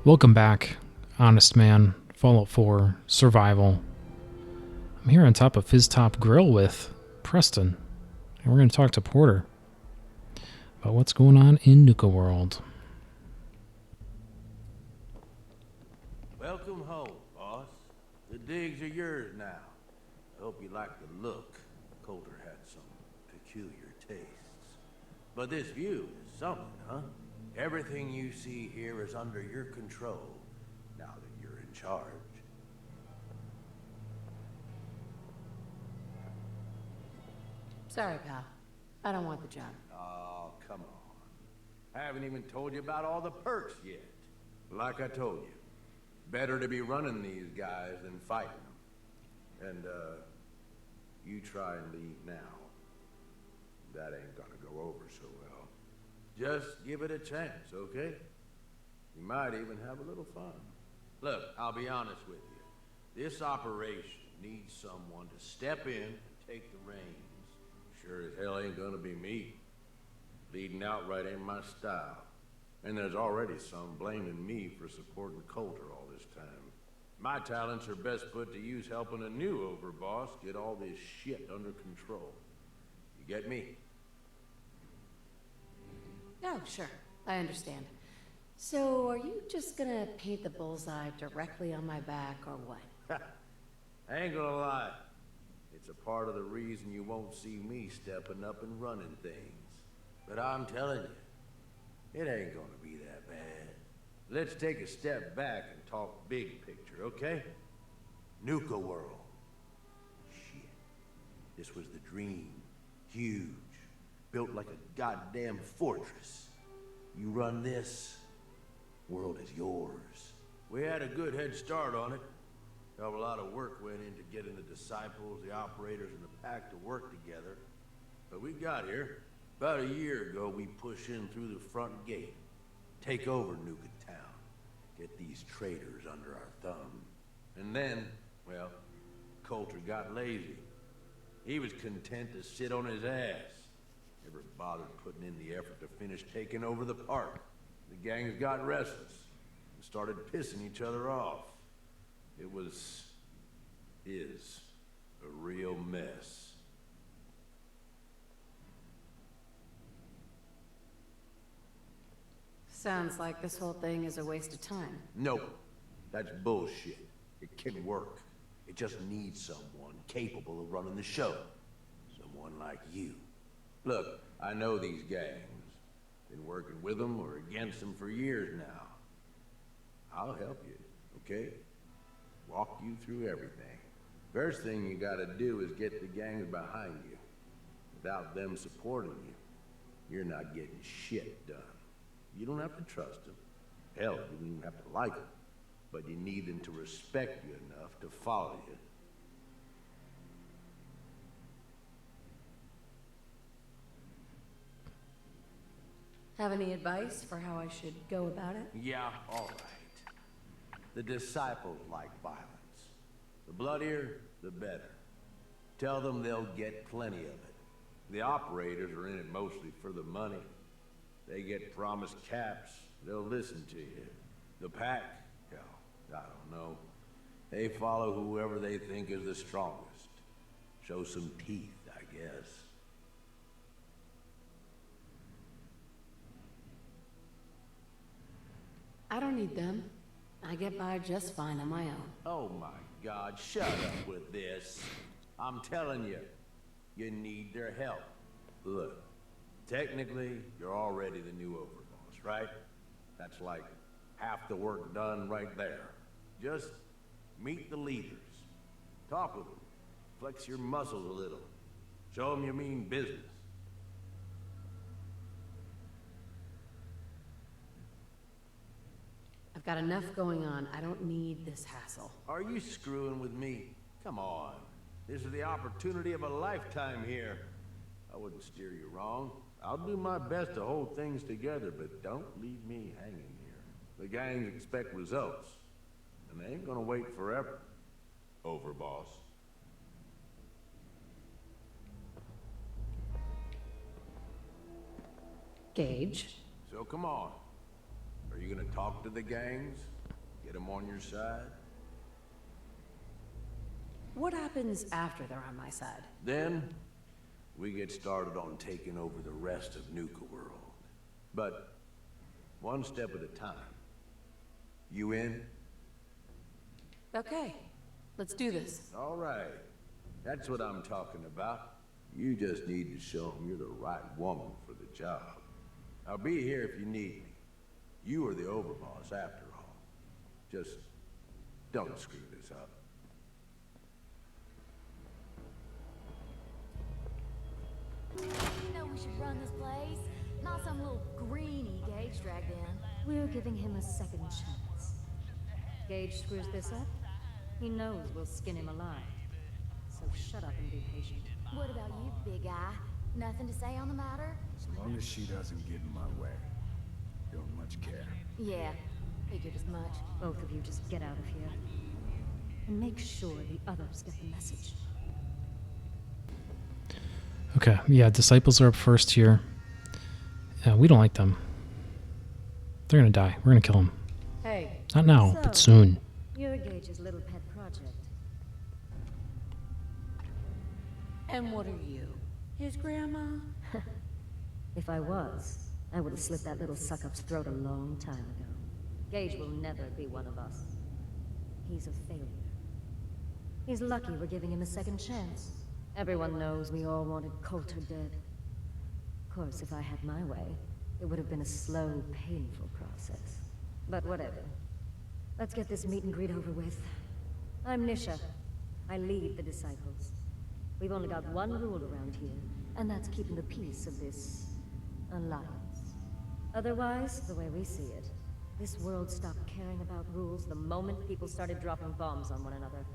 Welcome back, Honestman, Fallout 4, Survival. I'm here on top of Fizz Top Grill with Preston, and we're going to talk to Porter about what's going on in Nuka-World. Welcome home, boss. The digs are yours now. I hope you like the look. Coulter had some peculiar tastes. But this view is something, huh? Everything you see here is under your control, now that you're in charge. Sorry, pal. I don't want the job. Oh, come on. I haven't even told you about all the perks yet. Like I told you, better to be running these guys than fighting them. And, you try and leave now. That ain't gonna go over so well. Just give it a chance, okay? You might even have a little fun. Look, I'll be honest with you. This operation needs someone to step in and take the reins. Sure as hell ain't gonna be me. Bleeding outright ain't my style. And there's already some blaming me for supporting Coulter all this time. My talents are best put to use helping a new overboss get all this shit under control. You get me? Oh, sure. I understand. So, are you just gonna paint the bullseye directly on my back, or what? I ain't gonna lie. It's a part of the reason you won't see me stepping up and running things. But I'm telling you, it ain't gonna be that bad. Let's take a step back and talk big picture, okay? Nuka-World. Shit. This was the dream. Huge. Built like a goddamn fortress. You run this, world is yours. We had a good head start on it. A lot of work went into getting the disciples, the operators, and the pack to work together. But we got here. About a year ago, we pushed in through the front gate. Take over Nuka Town. Get these traitors under our thumb. And then, well, Coulter got lazy. He was content to sit on his ass. Never bothered putting in the effort to finish taking over the park. The gangs got restless and started pissing each other off. It is a real mess. Sounds like this whole thing is a waste of time. Nope. That's bullshit. It can work. It just needs someone capable of running the show. Someone like you. Look, I know these gangs. Been working with them or against them for years now. I'll help you, okay? Walk you through everything. First thing you gotta do is get the gangs behind you. Without them supporting you, you're not getting shit done. You don't have to trust them. Hell, you don't even have to like them. But you need them to respect you enough to follow you. Have any advice for how I should go about it? Yeah, all right. The disciples like violence. The bloodier, the better. Tell them they'll get plenty of it. The operators are in it mostly for the money. They get promised caps, they'll listen to you. The pack, hell, I don't know. They follow whoever they think is the strongest. Show some teeth, I guess. I don't need them. I get by just fine on my own. Oh my God, shut up with this. I'm telling you, you need their help. Look, technically, you're already the new overboss, right? That's like half the work done right there. Just meet the leaders. Talk with them. Flex your muscles a little. Show them you mean business. I've got enough going on. I don't need this hassle. Are you screwing with me? Come on. This is the opportunity of a lifetime here. I wouldn't steer you wrong. I'll do my best to hold things together, but don't leave me hanging here. The gangs expect results, and they ain't gonna wait forever. Overboss. Gage. So come on. Are you gonna talk to the gangs? Get them on your side? What happens after they're on my side? Then, we get started on taking over the rest of Nuka-World. But, one step at a time. You in? Okay, let's do this. All right. That's what I'm talking about. You just need to show them you're the right woman for the job. I'll be here if you need me. You are the overboss after all. Just don't screw this up. You know we should run this place. Not some little greenie Gage dragged in. We're giving him a second chance. Gage screws this up, he knows we'll skin him alive. So shut up and be patient. What about you, big guy? Nothing to say on the matter? As long as she doesn't get in my way. Don't much care. Yeah, figured as much. Both of you just get out of here. And make sure the others get the message. Okay, yeah, disciples are up first here. We don't like them. They're gonna die. We're gonna kill them. Hey, Not now, but So- soon. You're Gage's little pet project. and what are you? His grandma? If I was, I would have slit that little suck-up's throat a long time ago. Gage will never be one of us. He's a failure. He's lucky we're giving him a second chance. Everyone knows we all wanted Coulter dead. Of course, if I had my way, it would have been a slow, painful process. But whatever. Let's get this meet and greet over with. I'm Nisha. I lead the disciples. We've only got one rule around here, and that's keeping the peace of this alliance. Otherwise, the way we see it, this world stopped caring about rules the moment people started dropping bombs on one another.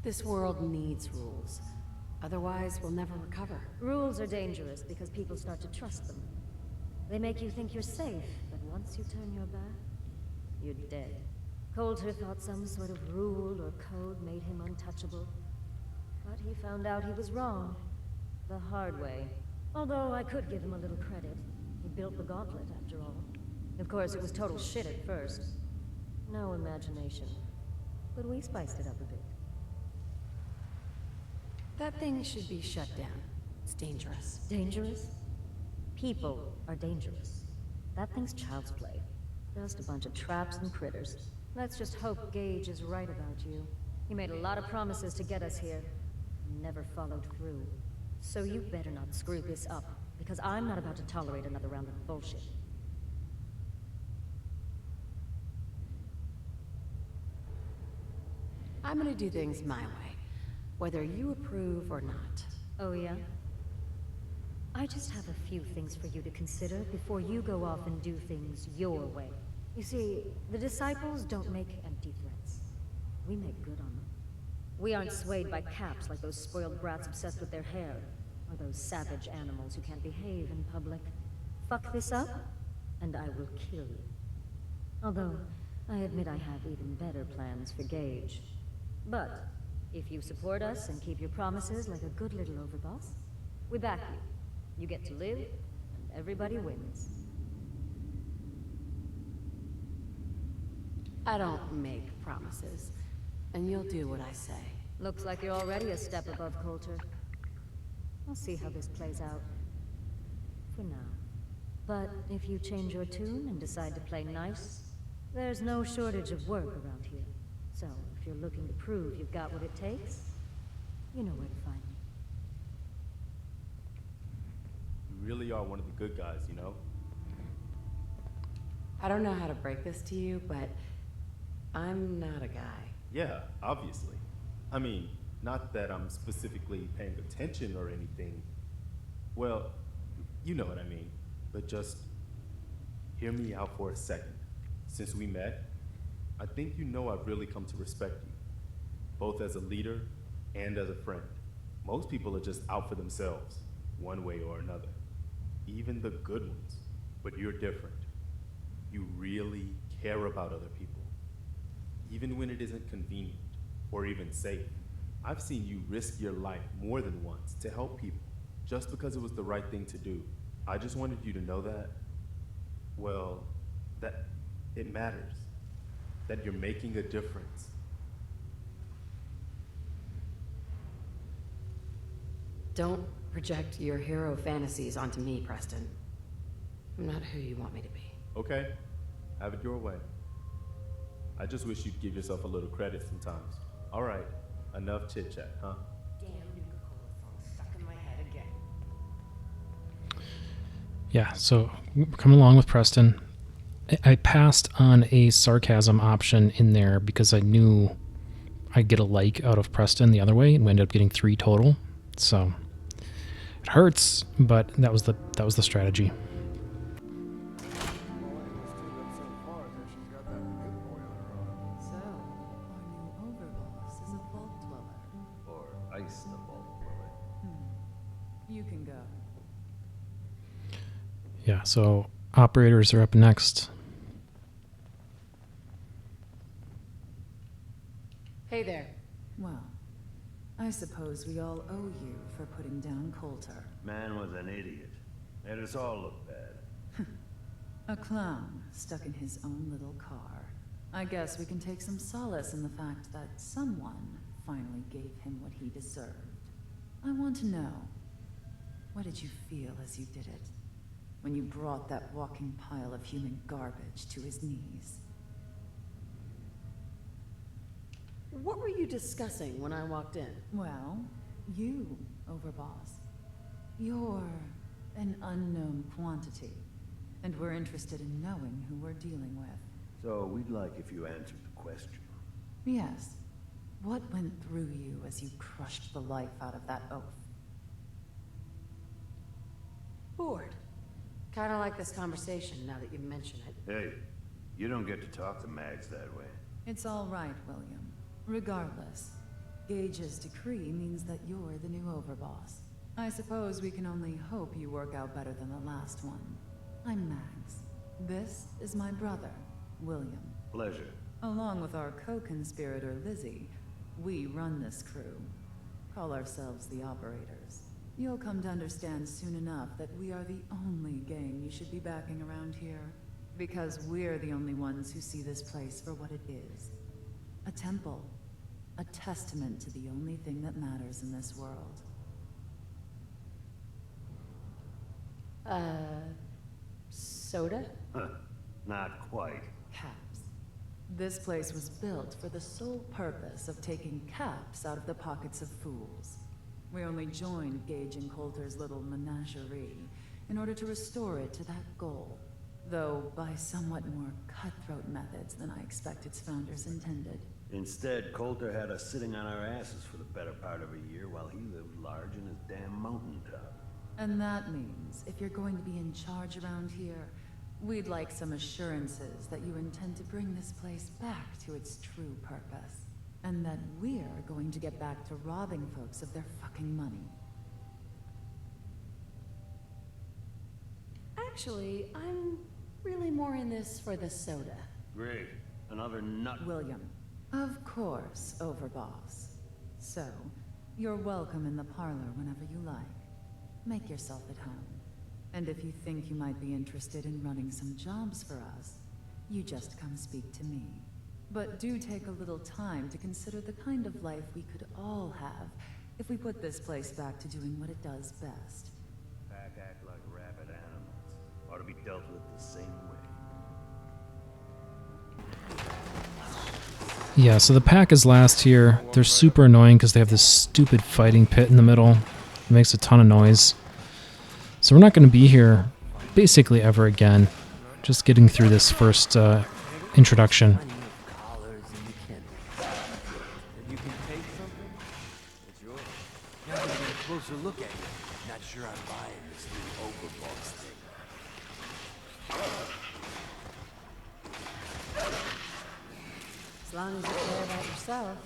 This world needs rules. Otherwise, we'll never recover. Rules are dangerous because people start to trust them. They make you think you're safe, but once you turn your back, you're dead. Coulter thought some sort of rule or code made him untouchable. But he found out he was wrong. The hard way. Although I could give him a little credit. He built the gauntlet, after all. Of course, it was total shit at first. No imagination. But we spiced it up a bit. That thing should be shut down. It's dangerous. Dangerous? People are dangerous. That thing's child's play. Just a bunch of traps and critters. Let's just hope Gage is right about you. He made a lot of promises to get us here. Never followed through. So you better not screw this up, because I'm not about to tolerate another round of bullshit. I'm gonna do things my way, whether you approve or not. Oh yeah? I just have a few things for you to consider before you go off and do things your way. You see, the disciples don't make empty threats. We make good on them. We aren't swayed by caps like those spoiled brats obsessed with their hair, or those savage animals who can't behave in public. Fuck this up, and I will kill you. Although, I admit I have even better plans for Gage. But, if you support us and keep your promises like a good little overboss, we back you. You get to live, and everybody wins. I don't make promises, and you'll do what I say. Looks like you're already a step above Coulter. I'll see how this plays out. For now. But if you change your tune and decide to play nice, there's no shortage of work around here. So, if you're looking to prove you've got what it takes, you know where to find me. You really are one of the good guys, you know? I don't know how to break this to you, but I'm not a guy. Yeah, obviously. I mean, not that I'm specifically paying attention or anything. Well, you know what I mean. But just hear me out for a second. Since we met, I think you know I've really come to respect you, both as a leader and as a friend. Most people are just out for themselves, one way or another. Even the good ones. But you're different. You really care about other people. Even when it isn't convenient or even safe. I've seen you risk your life more than once to help people. just because it was the right thing to do. I just wanted you to know that, well, that it matters, that you're making a difference. Don't project your hero fantasies onto me, Preston. I'm not who you want me to be. Okay, have it your way. I just wish you'd give yourself a little credit sometimes. All right, enough chit-chat, huh? Damn Nuka-Cola song stuck in my head again. Yeah, so coming along with Preston. I passed on a sarcasm option in there because I knew I'd get a like out of Preston the other way, and we ended up getting 3 total. So it hurts, but that was the strategy. So, our new overboss is a vault dweller. Or ice the vault dweller. You can go. Yeah, so operators are up next. Hey there. Well, I suppose we all owe you for putting down Coulter. Man was an idiot. Made us all look bad. A clown stuck in his own little car. I guess we can take some solace in the fact that someone finally gave him what he deserved. I want to know, what did you feel as you did it? When you brought that walking pile of human garbage to his knees? What were you discussing when I walked in? Well, you, Overboss. You're an unknown quantity, and we're interested in knowing who we're dealing with. So we'd like if you answered the question. Yes. What went through you as you crushed the life out of that oaf? Bored. Kinda like this conversation now that you mention it. Hey, you don't get to talk to mags that way. It's all right, William. Regardless, Gage's decree means that you're the new Overboss. I suppose we can only hope you work out better than the last one. I'm Mags. This is my brother, William. Pleasure. Along with our co-conspirator, Lizzie, we run this crew. Call ourselves the Operators. You'll come to understand soon enough that we are the only gang you should be backing around here. Because we're the only ones who see this place for what it is. A temple. A testament to the only thing that matters in this world. Soda? Huh. Not quite. Caps. This place was built for the sole purpose of taking caps out of the pockets of fools. We only joined Gage and Coulter's little menagerie in order to restore it to that goal, though by somewhat more cutthroat methods than I expect its founders intended. Instead, Coulter had us sitting on our asses for the better part of a year while he lived large in his damn mountaintop. And that means, if you're going to be in charge around here, we'd like some assurances that you intend to bring this place back to its true purpose. And that we're going to get back to robbing folks of their fucking money. Actually, I'm really more in this for the soda. Great. Another nut. William. Of course, Overboss. So, you're welcome in the parlor whenever you like. Make yourself at home. And if you think you might be interested in running some jobs for us, you just come speak to me. But do take a little time to consider the kind of life we could all have if we put this place back to doing what it does best. Pack act like rabid animals. Ought to be dealt with the same way. Yeah, so the pack is last here. They're super annoying because they have this stupid fighting pit in the middle. It makes a ton of noise. So we're not going to be here basically ever again. Just getting through this first introduction. You can take something? It's yours. Now I'm getting a closer look at you. Not sure I'm buying this new overboss thing. As long as you care about yourself,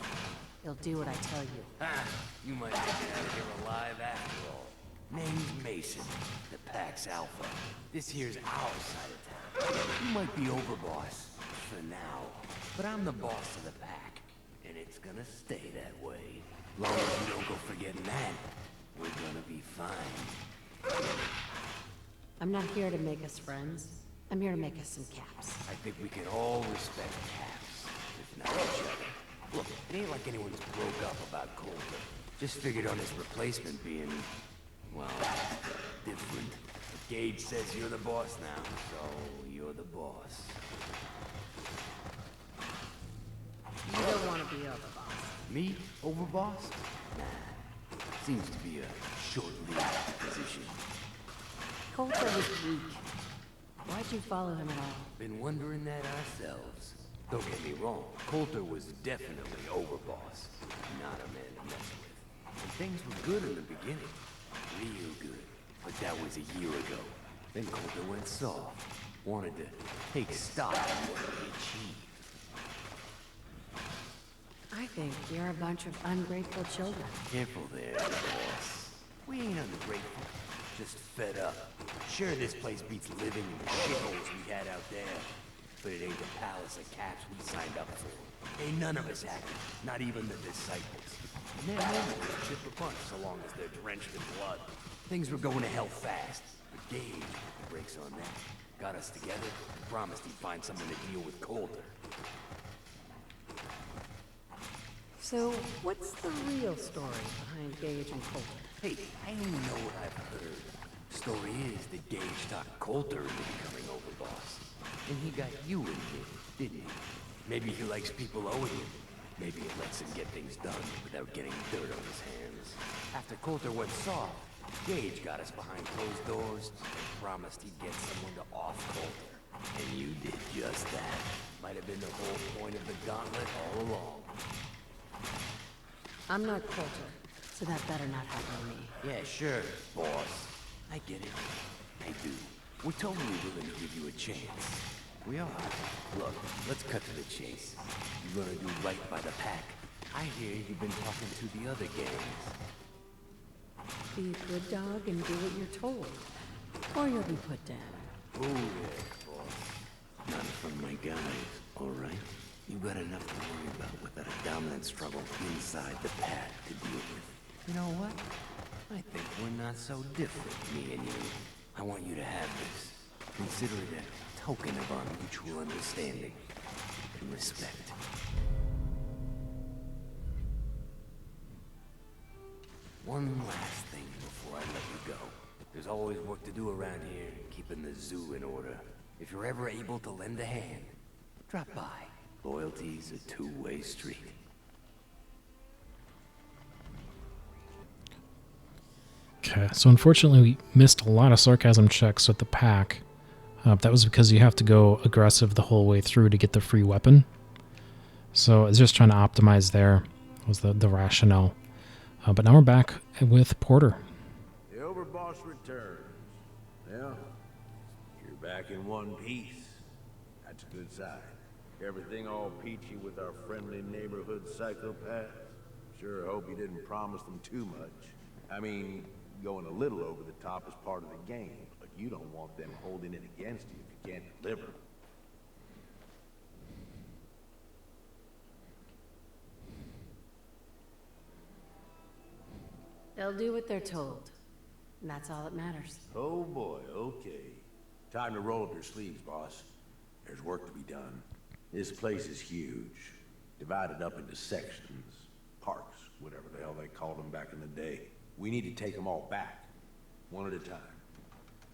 you'll do what I tell you. Ah, you might make it out of here alive after all. Name's Mason, the Pack's Alpha. This here's our side of town. You might be overboss, for now, but I'm the boss of the Pack, and it's gonna stay that way. Long as you don't go forgetting that. We're gonna be fine. I'm not here to make us friends. I'm here to make us some caps. I think we can all respect Caps, if not each other. Look, it ain't like anyone's broke up about Coulter. Just figured on his replacement being, well, different. Gage says you're the boss now, so you're the boss. You don't want to be overboss. Me, overboss? Nah. Seems to be a short-lived position. Coulter was weak. Why'd you follow him at all? Been wondering that ourselves. Don't get me wrong, Coulter was definitely overboss. Not a man to mess with. And things were good in the beginning. Real good. But that was a year ago. Then Coulter went soft. Wanted to take stock in what he achieved. I think you're a bunch of ungrateful children. Careful there, boss. We ain't ungrateful. Just fed up. Sure, this place beats living in the shitholes we had out there. But it ain't the palace of Caps we signed up for. Ain't none of us happy. Not even the disciples. And they're normal to chip a bunch so long as they're drenched in blood. Things were going to hell fast. But Gage, breaks on that. Got us together and promised he'd find someone to deal with Coulter. So, what's the real story behind Gage and Coulter? Hey, I only know what I've heard. Story is that Gage talked Coulter into becoming overboss. And he got you in here, didn't he? Maybe he likes people owing him. Maybe it lets him get things done without getting dirt on his hands. After Coulter went soft, Gage got us behind closed doors and promised he'd get someone to off Coulter. And you did just that. Might have been the whole point of the gauntlet all along. I'm not Coulter, so that better not happen to me. Yeah, sure, boss. I get it. I do. We're totally willing to give you a chance. We are. Look, let's cut to the chase. You're gonna do right by the pack. I hear you've been talking to the other gangs. Be a good dog and do what you're told. Or you'll be put down. Oh, yeah, boss. None from my guys, all right? You got enough to worry about without a dominant struggle inside the pack to deal with. You know what? I think we're not so different, me and you. I want you to have this. Consider it a token of our mutual understanding and respect. One last thing before I let you go. There's always work to do around here, keeping the zoo in order. If you're ever able to lend a hand, drop by. Loyalty's a two-way street. Okay, so unfortunately we missed a lot of sarcasm checks with the pack. That was because you have to go aggressive the whole way through to get the free weapon. So I was just trying to optimize there, was the rationale. But now we're back with Porter. The overboss returns. Yeah, you're back in one piece. That's a good sign. Everything all peachy with our friendly neighborhood psychopaths? Sure hope you didn't promise them too much. I mean, going a little over the top is part of the game, but you don't want them holding it against you if you can't deliver. They'll do what they're told. And that's all that matters. Oh boy, okay. Time to roll up your sleeves, boss. There's work to be done. This place is huge. Divided up into sections. Parks, whatever the hell they called them back in the day. We need to take them all back. One at a time.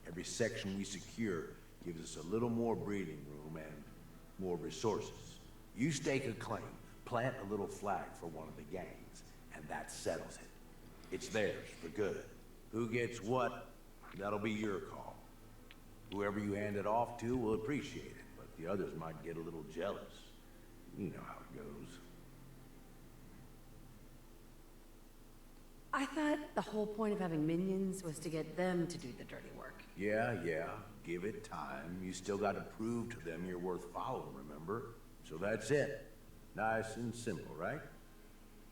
Every section we secure gives us a little more breathing room and more resources. You stake a claim, plant a little flag for one of the gangs, and that settles it. It's theirs for good. Who gets what, that'll be your call. Whoever you hand it off to will appreciate it, but the others might get a little jealous. You know how it goes. I thought the whole point of having minions was to get them to do the dirty work. Yeah, give it time. You still got to prove to them you're worth following, remember? So that's it. Nice and simple, right?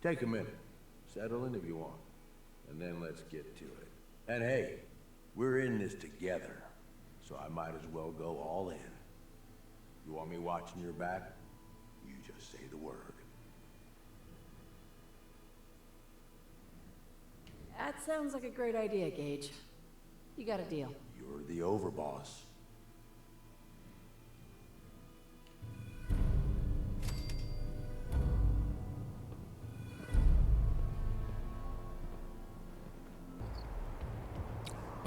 Take a minute. Settle in if you want. And then let's get to it. And hey, we're in this together, so I might as well go all in. You want me watching your back? You just say the word. That sounds like a great idea, Gage. You got a deal. You're the overboss.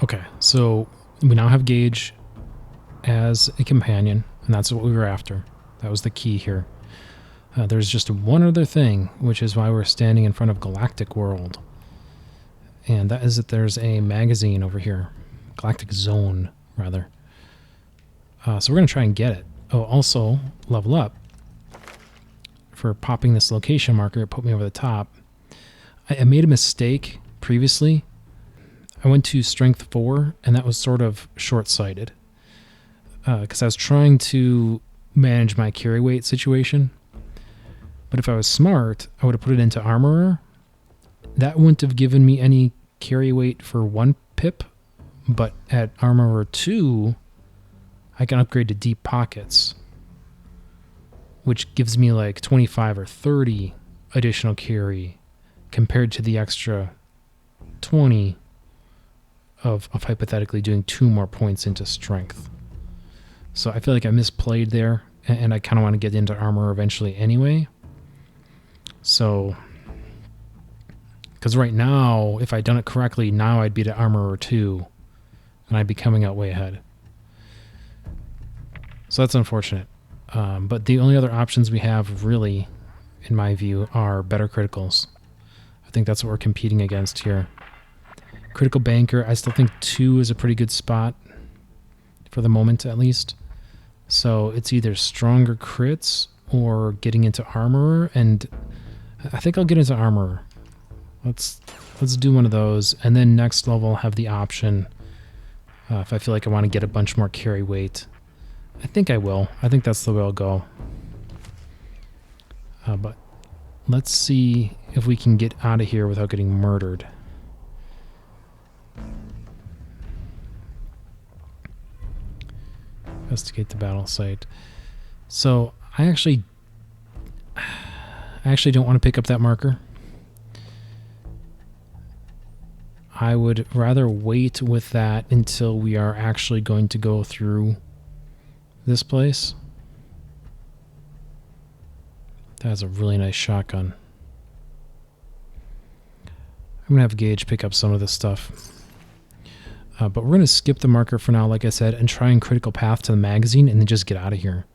Okay, so we now have Gage as a companion, and that's what we were after. That was the key here. There's just one other thing, which is why we're standing in front of Galactic World. And that is that there's a magazine over here. Galactic Zone, rather. So we're going to try and get it. Oh, also, level up. For popping this location marker, it put me over the top. I made a mistake previously. I went to Strength 4, and that was sort of short-sighted. Because I was trying to manage my carry weight situation. But if I was smart, I would have put it into Armorer. That wouldn't have given me any carry weight for 1 pip. But at Armorer 2, I can upgrade to Deep Pockets, which gives me like 25 or 30 additional carry compared to the extra 20 of hypothetically doing 2 more points into Strength. So I feel like I misplayed there, and I kind of want to get into Armor eventually anyway. So, because right now, if I'd done it correctly, now I'd be at Armorer 2, and I'd be coming out way ahead. So that's unfortunate. But the only other options we have, really, in my view, are better criticals. I think that's what we're competing against here. Critical Banker, I still think 2 is a pretty good spot, for the moment at least. So it's either stronger crits or getting into Armorer, and I think I'll get into Armorer. Let's do one of those, and then next level I'll have the option if I feel like I want to get a bunch more carry weight. I think I will. I think that's the way I'll go. But let's see if we can get out of here without getting murdered. Investigate the battle site. So I actually don't want to pick up that marker. I would rather wait with that until we are actually going to go through this place. That has a really nice shotgun. I'm going to have Gage pick up some of this stuff. But we're going to skip the marker for now, like I said, and try and critical path to the magazine and then just get out of here.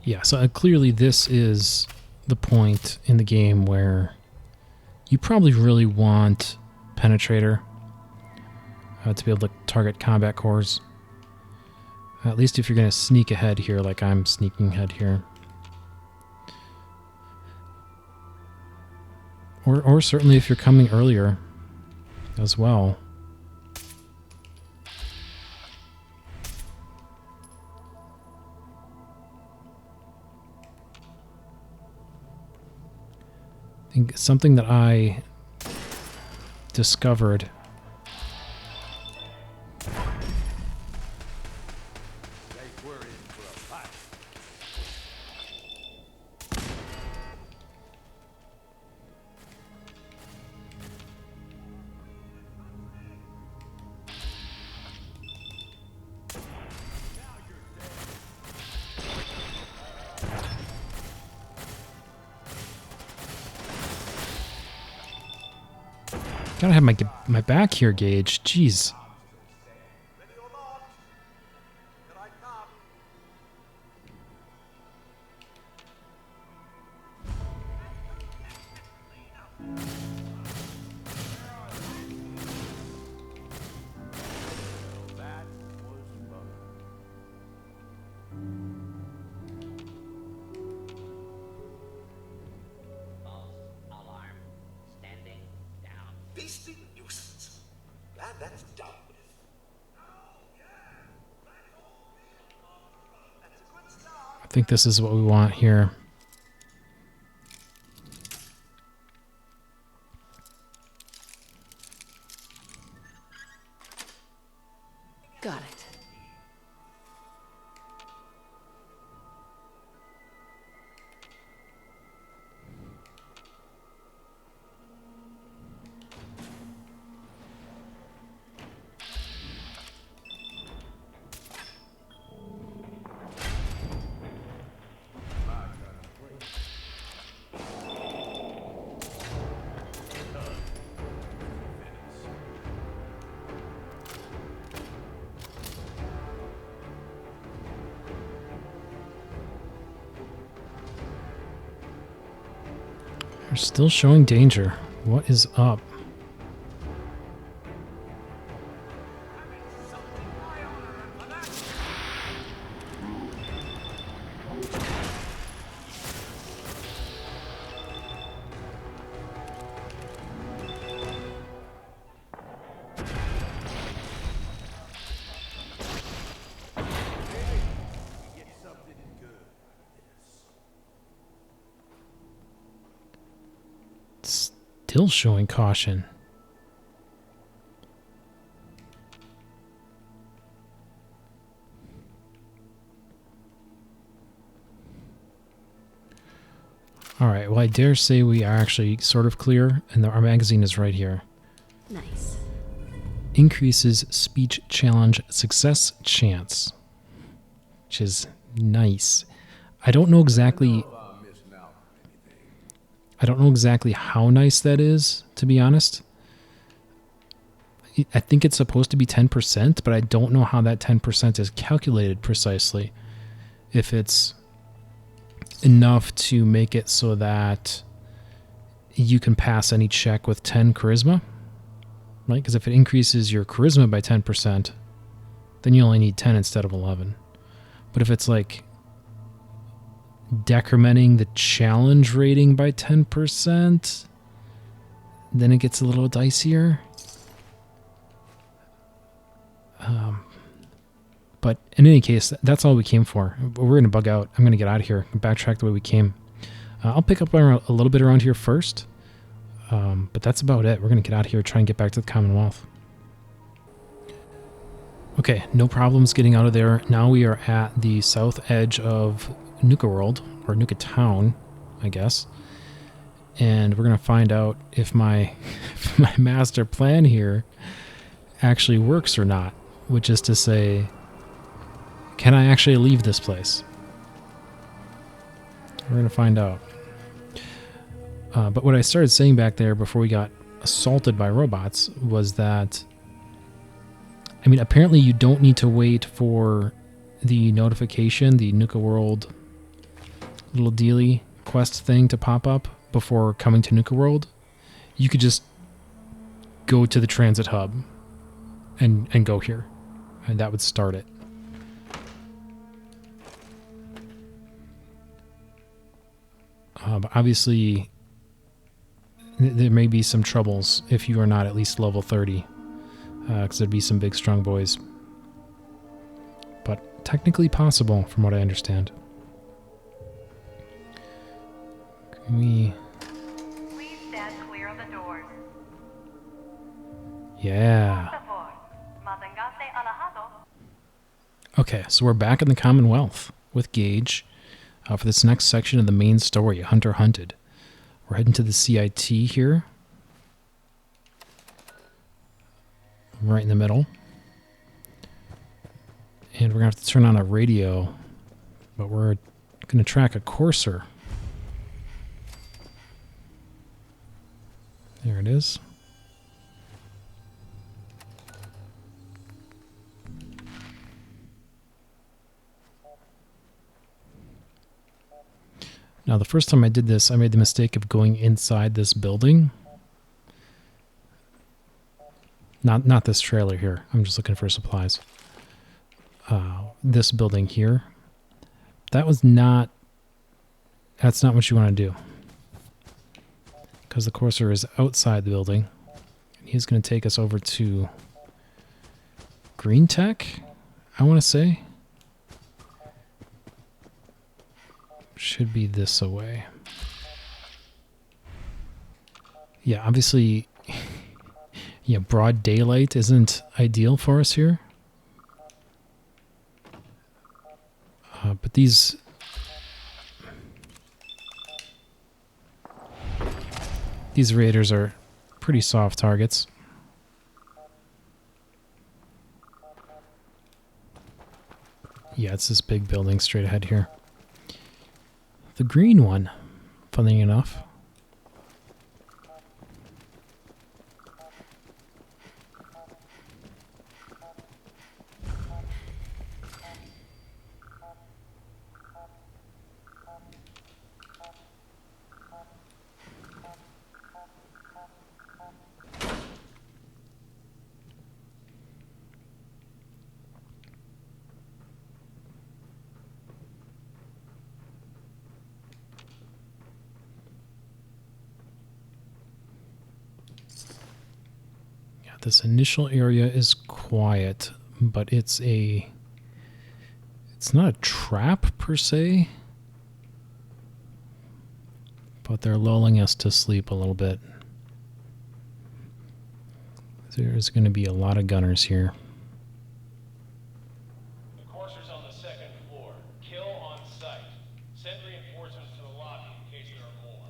Yeah, so clearly this is the point in the game where you probably really want Penetrator to be able to target combat cores. At least if you're going to sneak ahead here like I'm sneaking ahead here. Or certainly if you're coming earlier as well. Something that I discovered gotta have my back here, Gage. Jeez. That's dumb. I think this is what we want here. Got it. They're still showing danger. What is up? Still showing caution. All right, well, I dare say we are actually sort of clear, and our magazine is right here. Nice. Increases speech challenge success chance, which is nice. I don't know exactly how nice that is, to be honest. I think it's supposed to be 10%, but I don't know how that 10% is calculated precisely. If it's enough to make it so that you can pass any check with 10 charisma, right? Because if it increases your charisma by 10%, then you only need 10 instead of 11. But if it's like decrementing the challenge rating by 10%, then it gets a little dicier. But in any case, that's all we came for. We're going to bug out. I'm going to get out of here and backtrack the way we came. I'll pick up a little bit around here first. But that's about it. We're going to get out of here, try and get back to the Commonwealth. Okay, no problems getting out of there. Now we are at the south edge of Nuka-World, or Nuka Town, I guess. And we're going to find out if my master plan here actually works or not. Which is to say, can I actually leave this place? We're going to find out. But what I started saying back there before we got assaulted by robots was that, I mean, apparently you don't need to wait for the notification, the Nuka-World little dealy quest thing to pop up before coming to Nuka-World. You could just go to the transit hub and go here. And that would start it. But obviously, there may be some troubles if you are not at least level 30. Because there'd be some big strong boys. But technically possible, from what I understand. Can we... Please stand clear of the doors. Yeah. Okay, so we're back in the Commonwealth with Gage for this next section of the main story, Hunter Hunted. We're heading to the CIT here. Right in the middle. And we're going to have to turn on a radio, but we're going to track a courser. There it is. Now, the first time I did this, I made the mistake of going inside this building. Not this trailer here. I'm just looking for supplies. This building here. That's not what you want to do. Because the courser is outside the building. He's going to take us over to green tech, I want to say. Should be this away. Yeah, obviously, yeah, broad daylight isn't ideal for us here. But these raiders are pretty soft targets. Yeah, it's this big building straight ahead here. The green one, funny enough. This initial area is quiet, but it's not a trap per se, but they're lulling us to sleep a little bit. There's going to be a lot of gunners here. The coursers on the second floor. Kill on sight. Send reinforcements to the lobby in case there are more.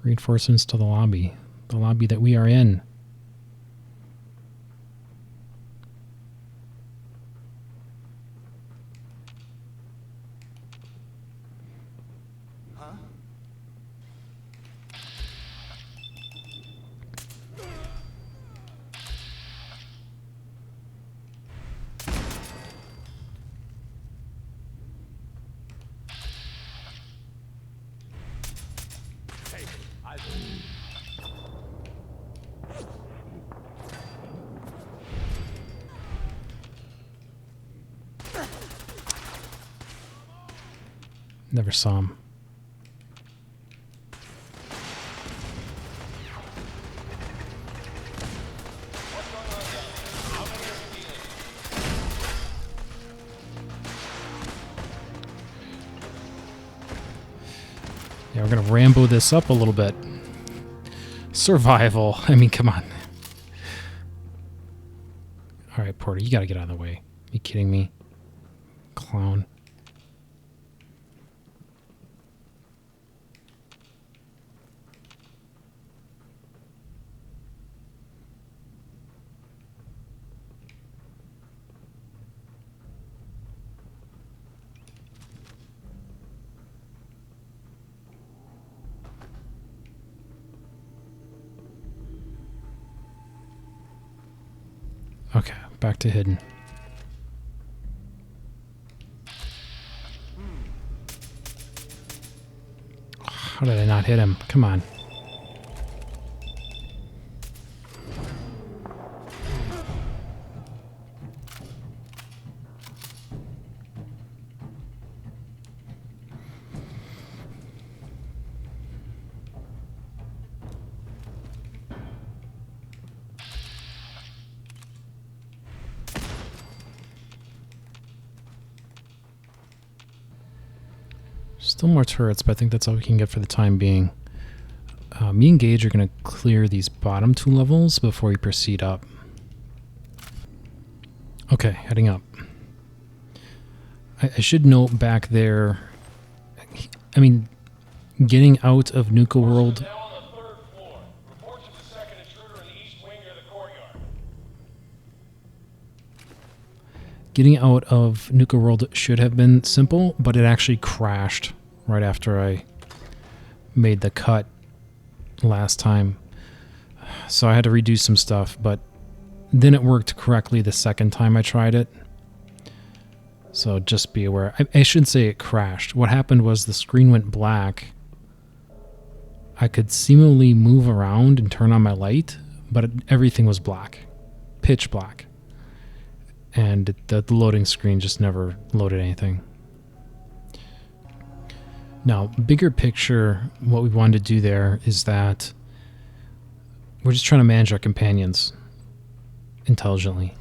Reinforcements to the lobby that we are in. Never saw him. Yeah, we're gonna Rambo this up a little bit. Survival. I mean, come on. All right, Porter, you gotta get out of the way. Are you kidding me? Clown. Okay, back to hidden. How did I not hit him? Come on. Still more turrets, but I think that's all we can get for the time being. Me and Gage are going to clear these bottom two levels before we proceed up. Okay, heading up. I should note back there, I mean, getting out of Nuka-World. Getting out of Nuka-World should have been simple, but it actually crashed right after I made the cut last time. So I had to redo some stuff, but then it worked correctly the second time I tried it. So just be aware. I shouldn't say it crashed. What happened was the screen went black. I could seemingly move around and turn on my light, but everything was black. Pitch black. And the loading screen just never loaded anything. Now, bigger picture, what we wanted to do there is that we're just trying to manage our companions intelligently.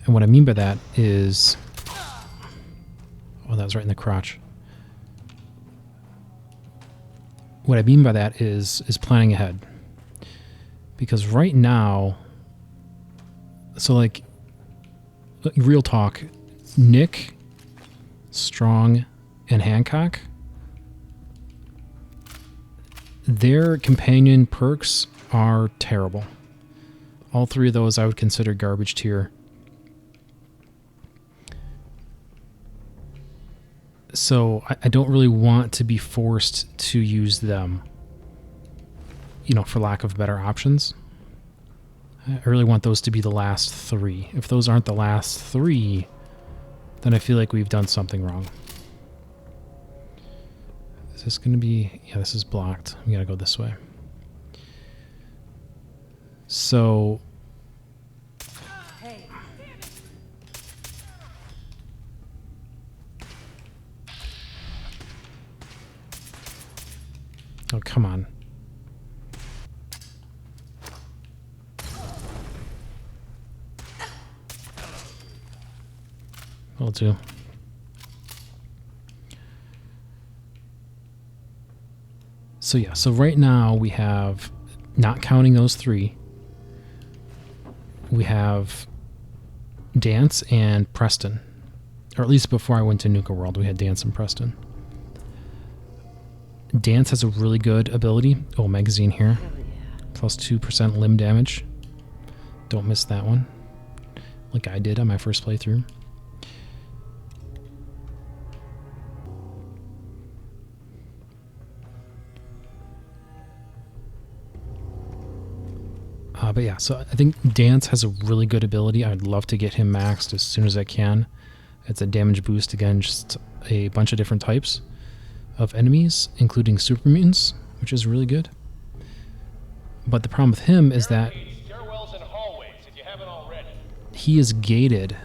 And what I mean by that is... Oh, that was right in the crotch. What I mean by that is planning ahead. Because right now... So, like, real talk, Nick, Strong, and Hancock, their companion perks are terrible. All three of those I would consider garbage tier. So I don't really want to be forced to use them, you know, for lack of better options. I really want those to be the last three. If those aren't the last three, then I feel like we've done something wrong. Is this going to be... Yeah, this is blocked. We got to go this way. So... Oh, come on. Will do. So yeah, so right now we have, not counting those three, we have Dance and Preston. Or at least before I went to Nuka-World, we had Dance and Preston. Dance has a really good ability. Oh, magazine here. Plus 2% limb damage. Don't miss that one. Like I did on my first playthrough. But yeah, so I think Dance has a really good ability. I'd love to get him maxed as soon as I can. It's a damage boost against a bunch of different types of enemies, including super mutants, which is really good. But the problem with him is that he is gated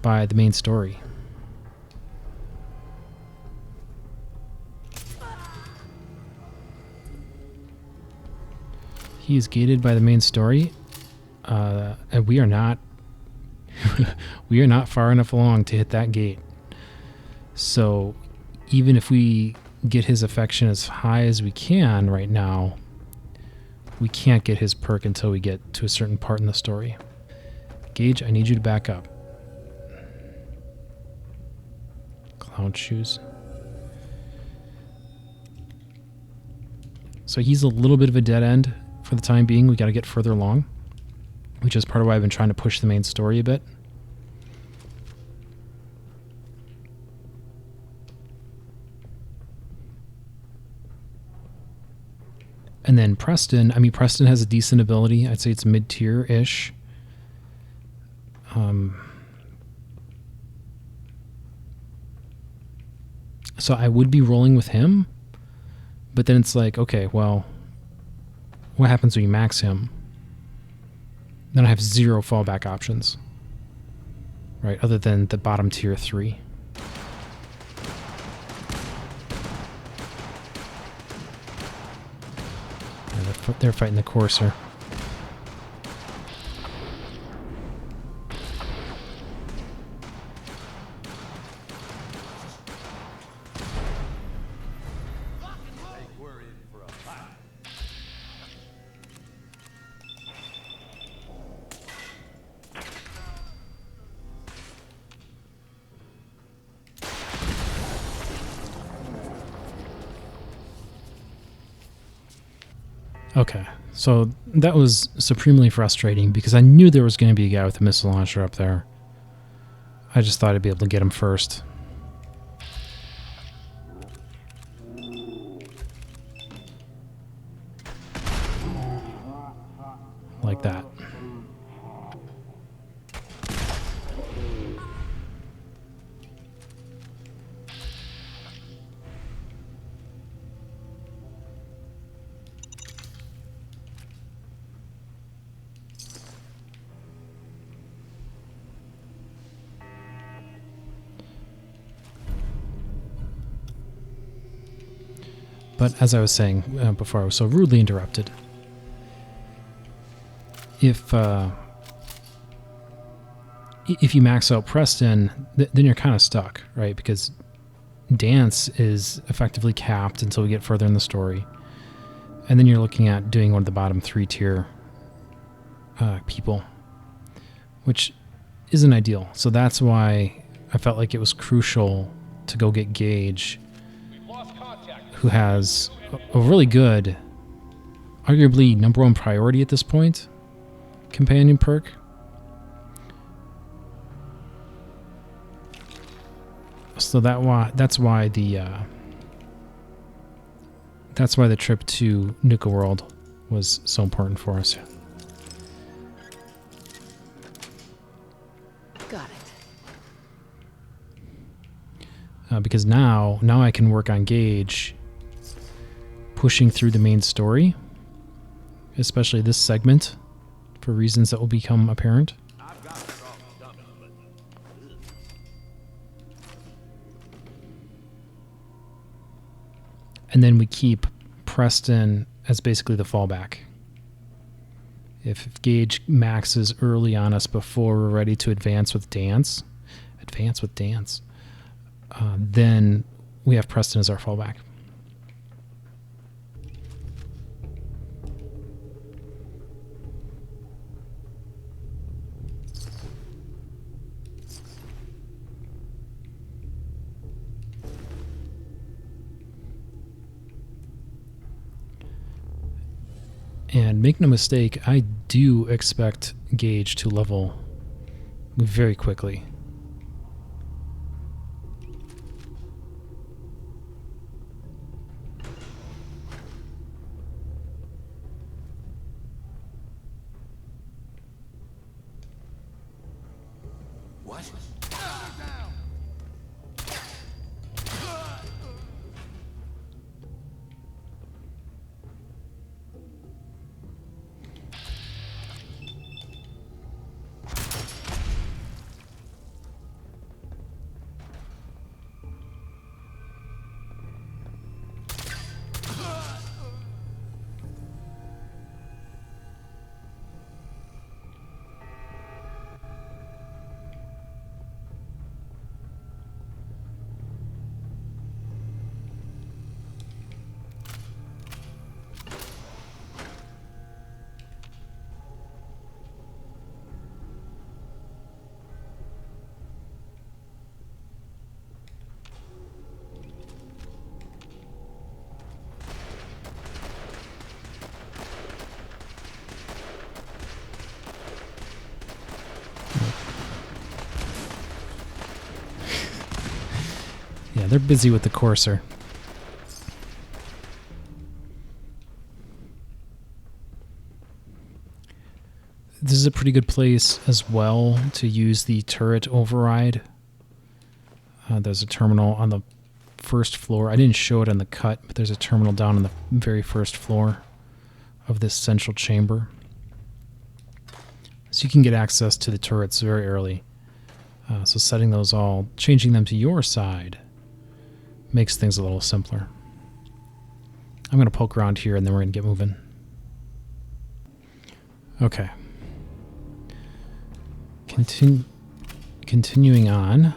by the main story. He is gated by the main story, and we are not we are not far enough along to hit that gate. So even if we get his affection as high as we can right now, we can't get his perk until we get to a certain part in the story. Gage, I need you to back up. Clown shoes. So he's a little bit of a dead end for the time being. We got to get further along, which is part of why I've been trying to push the main story a bit. And then Preston, I mean, Preston has a decent ability. I'd say it's mid-tier-ish. So I would be rolling with him, but then it's like, okay, well, what happens when you max him? Then I have 0 fallback options, right? Other than the bottom tier 3. Yeah, they're fighting the Courser. Okay, so that was supremely frustrating because I knew there was going to be a guy with a missile launcher up there. I just thought I'd be able to get him first. Like that. But as I was saying before I was so rudely interrupted, if if you max out Preston, then you're kind of stuck, right? Because Dance is effectively capped until we get further in the story. And then you're looking at doing one of the bottom 3 tier people, which isn't ideal. So that's why I felt like it was crucial to go get Gage, who has a really good, arguably number 1 priority at this point, companion perk. So that's why the trip to Nuka-World was so important for us. Got it. Because now I can work on Gage pushing through the main story, especially this segment, for reasons that will become apparent. And then we keep Preston as basically the fallback. If Gage maxes early on us before we're ready to advance with Dance, then we have Preston as our fallback. And make no mistake, I do expect Gage to level very quickly. What? Yeah, they're busy with the courser. This is a pretty good place as well to use the turret override. There's a terminal on the first floor. I didn't show it on the cut, but there's a terminal down on the very first floor of this central chamber. So you can get access to the turrets very early. So setting those all, changing them to your side, makes things a little simpler. I'm going to poke around here and then we're going to get moving. Okay. Continuing on.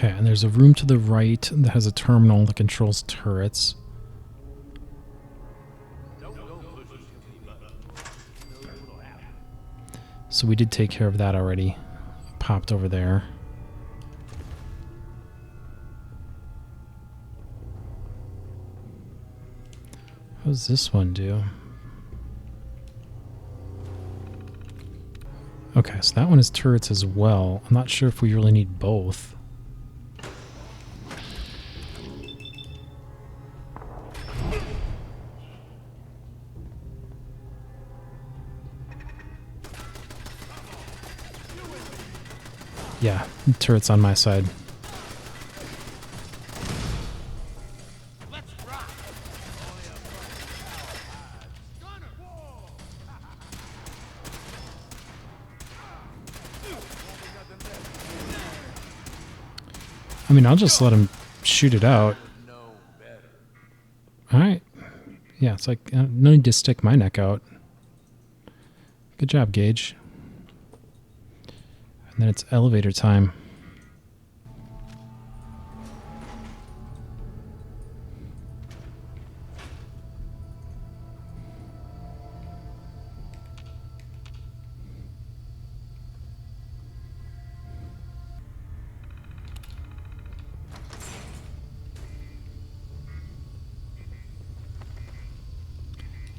Okay, and there's a room to the right that has a terminal that controls turrets. So we did take care of that already. Popped over there. What does this one do? Okay, so that one is turrets as well. I'm not sure if we really need both. Yeah, turret's on my side. I mean, I'll just let him shoot it out. Alright. Yeah, it's like, no need to stick my neck out. Good job, Gage. And then it's elevator time.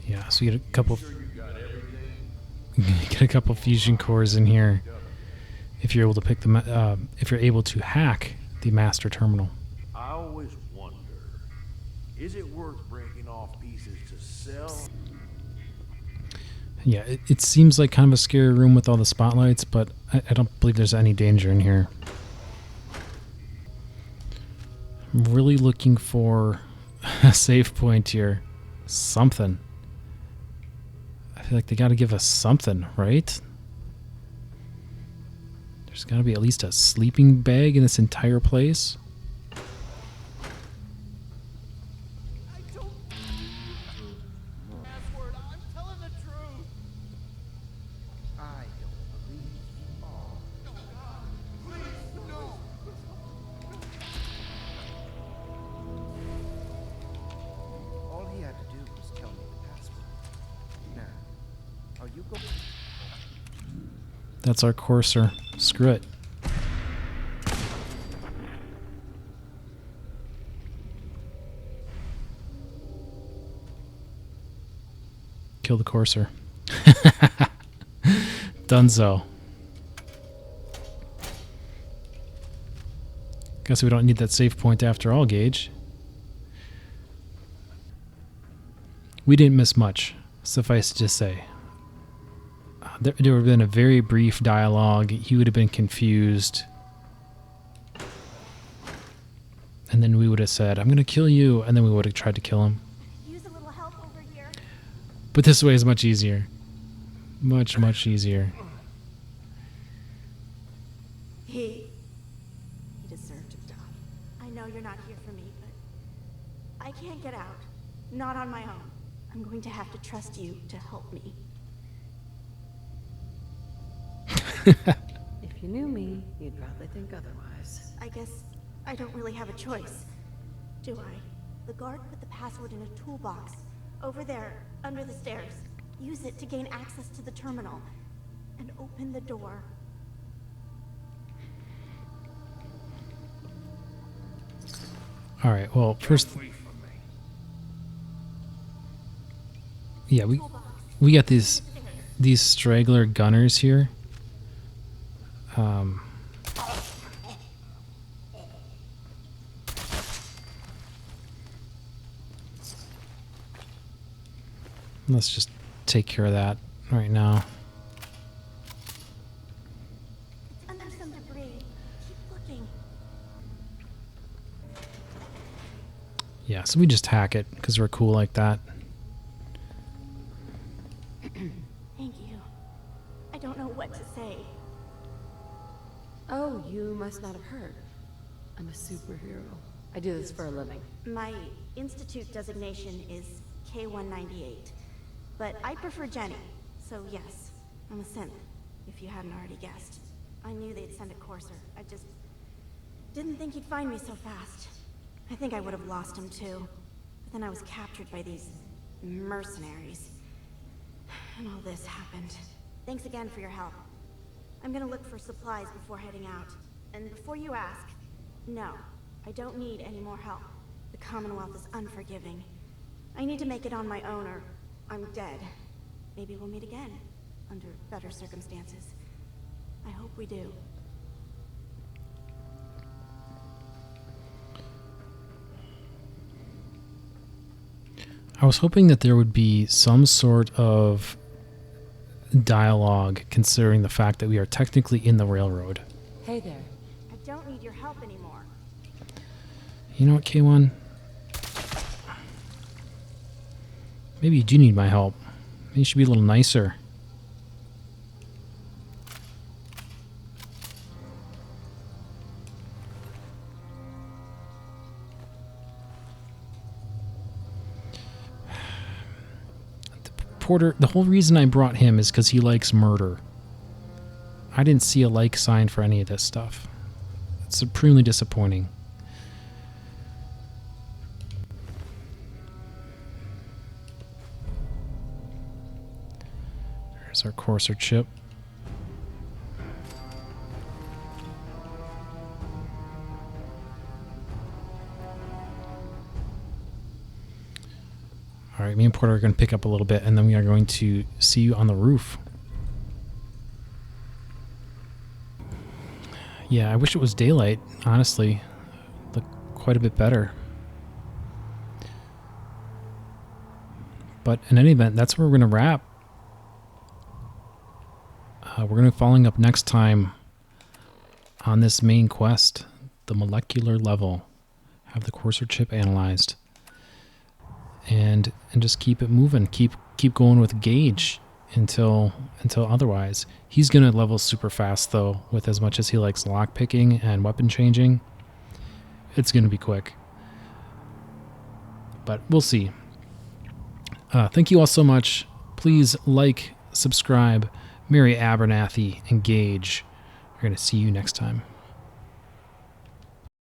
Yeah, so you get a couple get a couple fusion cores in here if you're able to pick the if you're able to hack the master terminal. I always wonder, is it worth breaking off pieces to sell? Yeah, it seems like kind of a scary room with all the spotlights, but I don't believe there's any danger in here. I'm really looking for a save point here. Something. I feel like they got to give us something, right? There's got to be at least a sleeping bag in this entire place. All he had to do was tell me the password. Now, are you going? That's our courser. Screw it. Kill the courser. Dunzo. Guess we don't need that save point after all, Gage. We didn't miss much, suffice to say. There would have been a very brief dialogue. He would have been confused. And then we would have said, I'm going to kill you. And then we would have tried to kill him. Use a little help over here. But this way is much easier. Much, much easier. He deserved to die. I know you're not here for me, but I can't get out. Not on my own. I'm going to have to trust you to help me. If you knew me, you'd probably think otherwise. I guess I don't really have a choice. Do I? The guard put the password in a toolbox. Over there, under the stairs. Use it to gain access to the terminal. And open the door. Alright, well, first... Yeah, we got these straggler gunners here. Let's just take care of that right now. It's under some debris. Keep looking. Yeah, so we just hack it because we're cool like that. Thank you. I don't know what to say. Oh, you must not have heard. I'm a superhero. I do this for a living. My institute designation is K-198. But I prefer Jenny. So yes, I'm a synth, if you hadn't already guessed. I knew they'd send a courser. Didn't think he'd find me so fast. I think I would have lost him too. But then I was captured by these mercenaries. And all this happened. Thanks again for your help. I'm gonna look for supplies before heading out. And before you ask, no, I don't need any more help. The Commonwealth is unforgiving. I need to make it on my own or I'm dead. Maybe we'll meet again, under better circumstances. I hope we do. I was hoping that there would be some sort of dialogue considering the fact that we are technically in the railroad. Hey there. I don't need your help anymore. You know what, K1? Maybe you do need my help. Maybe you should be a little nicer. Porter, the whole reason I brought him is because he likes murder. I didn't see a like sign for any of this stuff. It's supremely disappointing. There's our courser chip. All right, me and Porter are going to pick up a little bit, and then we are going to see you on the roof. Yeah, I wish it was daylight, honestly. Look quite a bit better. But in any event, that's where we're going to wrap. We're going to be following up next time on this main quest, the molecular level. Have the courser chip analyzed. And just keep it moving. Keep going with Gage until otherwise. He's gonna level super fast though, with as much as he likes lock picking and weapon changing. It's gonna be quick. But we'll see. Thank you all so much. Please like, subscribe, marry Abernathy and Gage. We're gonna see you next time.